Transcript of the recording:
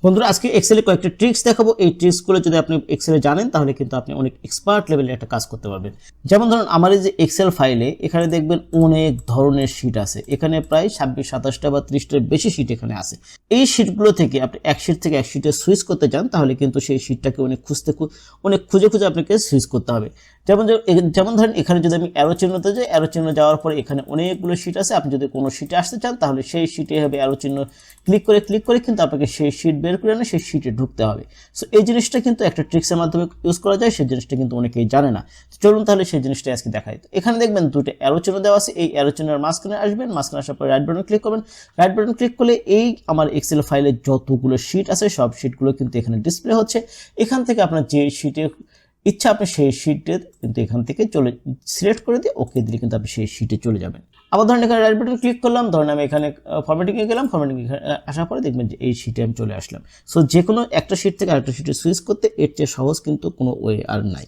বন্ধুরা আজকে এক্সেলে কয়েকটা ট্রিক্স দেখাবো। এই ট্রিক্সগুলো যদি আপনি এক্সেলে জানেন তাহলে কিন্তু আপনি অনেক এক্সপার্ট লেভেলের একটা কাজ করতে পারবেন। যেমন ধরুন আমার এই যে এক্সেল ফাইলে এখানে দেখবেন অনেক ধরনের শিট আছে। এখানে প্রায় 26-27টা বা 30টার বেশি শিট এখানে আছে। এই শিটগুলো থেকে আপনি এক শিট থেকে এক শিটে সুইচ করতে চান তাহলে কিন্তু সেই শিটটাকে অনেক খুঁজে আপনাকে সুইচ করতে হবে। যেমন ধরেন এখানে যদি আমি অ্যারো চিহ্নতে যাই, অ্যারো চিহ্ন যাওয়ার পরে এখানে অনেকগুলো শিট আছে। আপনি যদি কোনো শিটে আসতে চান তাহলে সেই শিটে হবে অ্যারো চিহ্ন ক্লিক করে কিন্তু আপনাকে সেই শিট বের করে এনে সেই শিটে ঢুকতে হবে। সো এই জিনিসটা কিন্তু একটা ট্রিক্সের মাধ্যমে ইউজ করা যায়, সেই জিনিসটা কিন্তু অনেকেই জানে না। চলুন তাহলে সেই জিনিসটা আজকে দেখাই। এখানে দেখবেন দুটো অ্যারো চিহ্ন দেওয়া আছে। এই অ্যারো চিহ্নের মাঝখানে আসবেন, মাঝখানে আসার পরে রাইট বাটন ক্লিক করবেন। রাইট বাটন ক্লিক করলে এই আমার এক্সেল ফাইলে যতগুলো শিট আছে সব শিটগুলো কিন্তু এখানে ডিসপ্লে হচ্ছে। এখান থেকে আপনার যে শিটে ইচ্ছা আপনি সেই শিটে কিন্তু এখান থেকে সিলেক্ট করে দিয়ে ওকে দিলে কিন্তু আপনি সেই শিটে চলে যাবেন। আবার ধরেন এখানে রাইট বাটন ক্লিক করলাম, ধরেন আমি এখানে ফরম্যাটিংয়ে গেলাম, ফরম্যাটিং আসার পরে দেখবেন যে এই শিটে আমি চলে আসলাম। সো যে কোনো একটা শিট থেকে আরেকটা শিটে সুইচ করতে এর চেয়ে সহজ কিন্তু কোনো ওয়ে আর নাই।